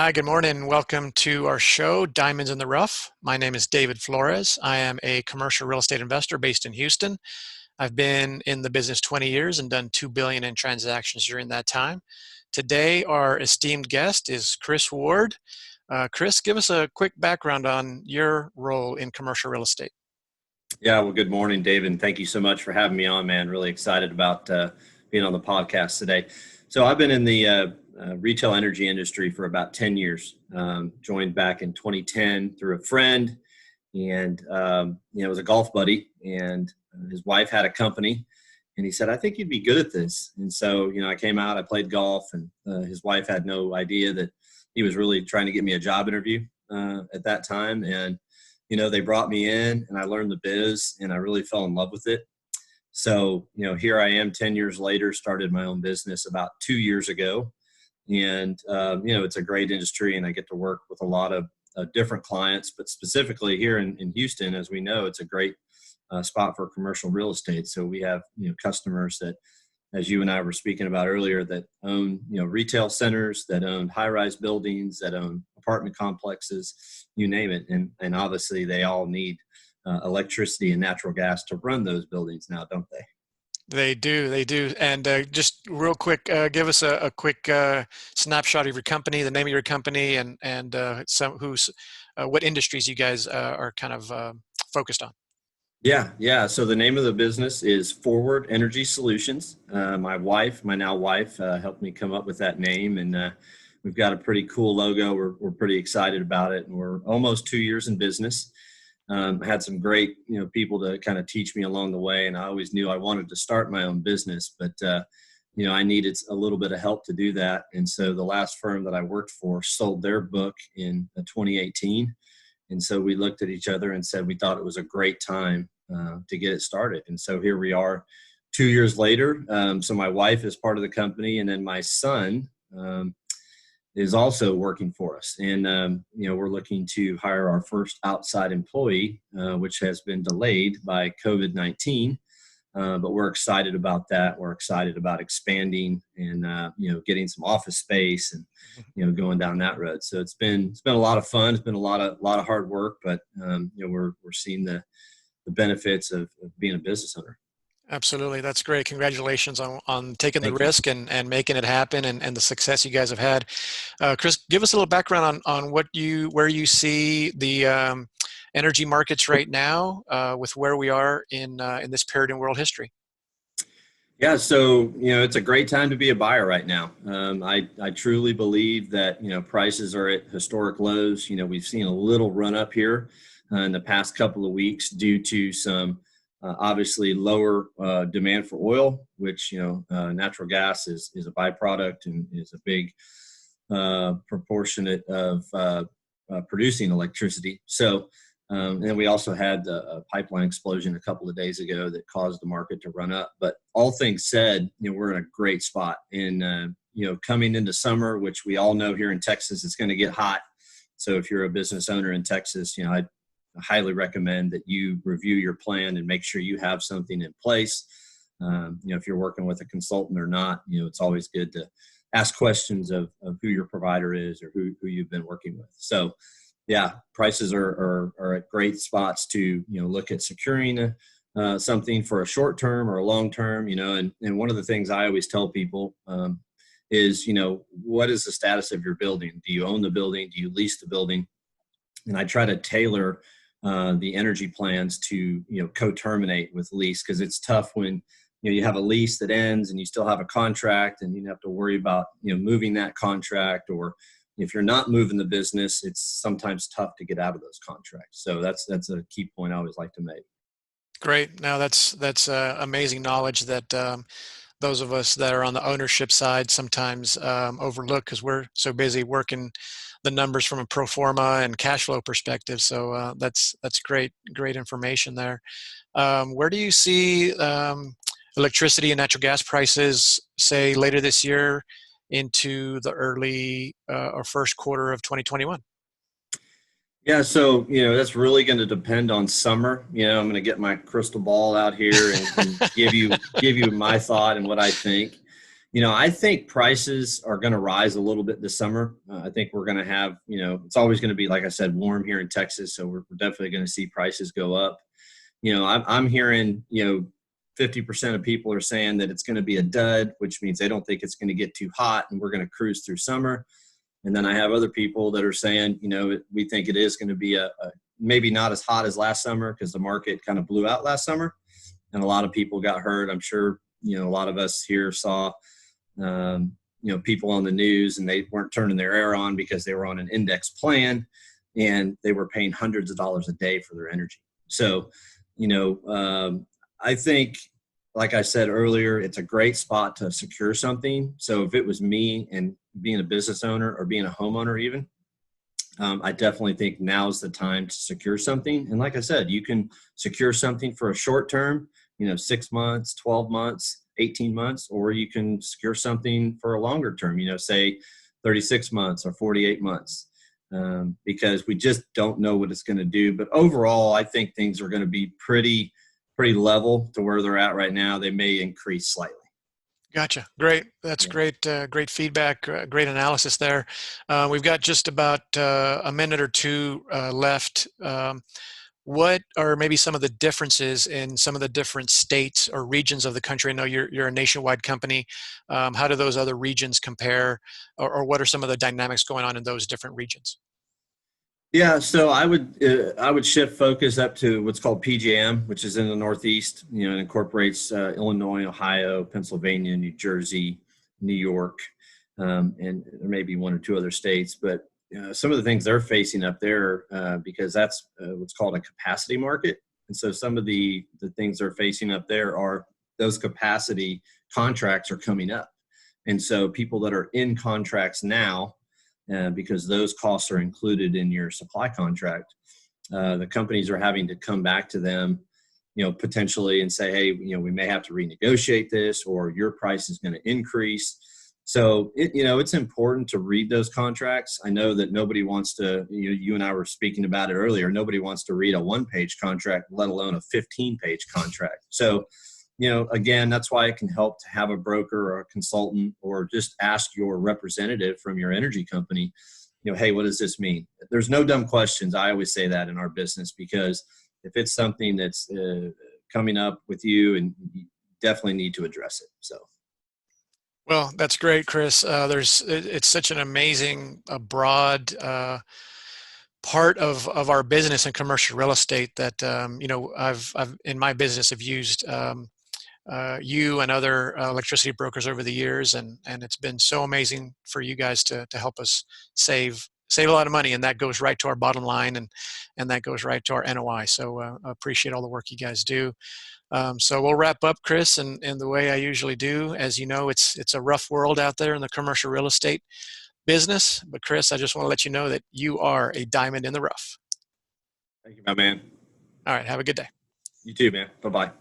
Hi, good morning. Welcome to our show, Diamonds in the Rough. My name is David Flores. I am a commercial real estate investor based in Houston. I've been in the business 20 years and done 2 billion in transactions during that time. Today, our esteemed guest is Chris Ward. Chris, give us a quick background on your role in commercial real estate. Yeah, well, good morning, David, and thank you so much for having me on, man. Really excited about being on the podcast today. So I've been in the retail energy industry for about 10 years. Joined back in 2010 through a friend, and it was a golf buddy, and his wife had a company, and he said, "I think you'd be good at this." And so, I came out, I played golf, and his wife had no idea that he was really trying to get me a job interview at that time, and they brought me in and I learned the biz and I really fell in love with it. So, here I am 10 years later, started my own business about 2 years ago. And, it's a great industry and I get to work with a lot of different clients, but specifically here in Houston, as we know, it's a great spot for commercial real estate. So we have, customers that, as you and I were speaking about earlier, that own, retail centers, that own high-rise buildings, that own apartment complexes, you name it. And obviously they all need electricity and natural gas to run those buildings now, don't they? They do. And just real quick, give us a quick snapshot of your company, the name of your company, and what industries you guys are kind of focused on. Yeah. So the name of the business is Forward Energy Solutions. My now wife, helped me come up with that name, and we've got a pretty cool logo. We're pretty excited about it, and we're almost 2 years in business. I had some great, people to kind of teach me along the way, and I always knew I wanted to start my own business, but I needed a little bit of help to do that. And so the last firm that I worked for sold their book in 2018. And so we looked at each other and said we thought it was a great time to get it started. And so here we are 2 years later. So my wife is part of the company, and then my son is also working for us. And, we're looking to hire our first outside employee, which has been delayed by COVID-19. But we're excited about that. We're excited about expanding and, getting some office space and, going down that road. So it's been a lot of fun. It's been a lot of hard work, but, we're seeing the benefits of being a business owner. Absolutely. That's great. Congratulations on taking the Thank you. risk and making it happen and the success you guys have had. Chris, give us a little background on where you see the energy markets right now with where we are in this period in world history. Yeah, so it's a great time to be a buyer right now. I truly believe that prices are at historic lows. We've seen a little run up here in the past couple of weeks due to some obviously lower demand for oil, which natural gas is a byproduct and is a big proportionate of producing electricity. So. And then we also had a pipeline explosion a couple of days ago that caused the market to run up. But all things said, we're in a great spot. And, coming into summer, which we all know here in Texas, it's going to get hot. So if you're a business owner in Texas, I highly recommend that you review your plan and make sure you have something in place. If you're working with a consultant or not, it's always good to ask questions of who your provider is or who you've been working with. So, yeah, prices are at great spots to, look at securing something for a short term or a long term, and one of the things I always tell people is, what is the status of your building? Do you own the building? Do you lease the building? And I try to tailor the energy plans to, co-terminate with lease, because it's tough when, you have a lease that ends and you still have a contract and you have to worry about, moving that contract, or if you're not moving the business, it's sometimes tough to get out of those contracts. So that's a key point I always like to make. Great. Now that's amazing knowledge that those of us that are on the ownership side sometimes overlook because we're so busy working the numbers from a pro forma and cash flow perspective. So that's great information there. Where do you see electricity and natural gas prices, say later this year into the early or first quarter of 2021? Yeah, so that's really going to depend on summer. I'm going to get my crystal ball out here and give you my thought and what I think. I think prices are going to rise a little bit this summer. I think we're going to have, it's always going to be, like I said, warm here in Texas. So we're definitely going to see prices go up. I'm hearing, 50% of people are saying that it's going to be a dud, which means they don't think it's going to get too hot and we're going to cruise through summer. And then I have other people that are saying, we think it is going to be a maybe not as hot as last summer because the market kind of blew out last summer and a lot of people got hurt. I'm sure, a lot of us here saw, people on the news and they weren't turning their air on because they were on an index plan and they were paying hundreds of dollars a day for their energy. So, I think, like I said earlier, it's a great spot to secure something. So if it was me and being a business owner or being a homeowner even, I definitely think now's the time to secure something. And like I said, you can secure something for a short term, 6 months, 12 months, 18 months, or you can secure something for a longer term, say 36 months or 48 months, because we just don't know what it's going to do. But overall, I think things are going to be pretty level to where they're at right now. They may increase slightly. Gotcha. Great. That's Yeah. great. Great feedback. Great analysis there. We've got just about a minute or two left. What are maybe some of the differences in some of the different states or regions of the country? I know you're a nationwide company. How do those other regions compare, or what are some of the dynamics going on in those different regions? Yeah, so I would shift focus up to what's called PJM, which is in the Northeast. It incorporates Illinois, Ohio, Pennsylvania, New Jersey, New York, and there may be one or two other states. But some of the things they're facing up there, because that's what's called a capacity market, and so some of the things they're facing up there are those capacity contracts are coming up, and so people that are in contracts now, because those costs are included in your supply contract. The companies are having to come back to them, potentially and say, hey, we may have to renegotiate this, or your price is going to increase. So, it's important to read those contracts. I know that nobody wants to, you and I were speaking about it earlier, nobody wants to read a 1-page contract, let alone a 15-page contract. So, again, that's why it can help to have a broker or a consultant or just ask your representative from your energy company, hey, what does this mean? There's no dumb questions. I always say that in our business, because if it's something that's coming up with you, and you definitely need to address it. So. Well, that's great, Chris. It's such an amazing, broad part of our business and commercial real estate that I've in my business have used you and other electricity brokers over the years, and it's been so amazing for you guys to help us save a lot of money, and that goes right to our bottom line, and that goes right to our NOI. So I appreciate all the work you guys do. So we'll wrap up, Chris, and the way I usually do. As you know, it's a rough world out there in the commercial real estate business. But Chris, I just want to let you know that you are a diamond in the rough. Thank you, my man. All right. Have a good day. You too, man. Bye-bye.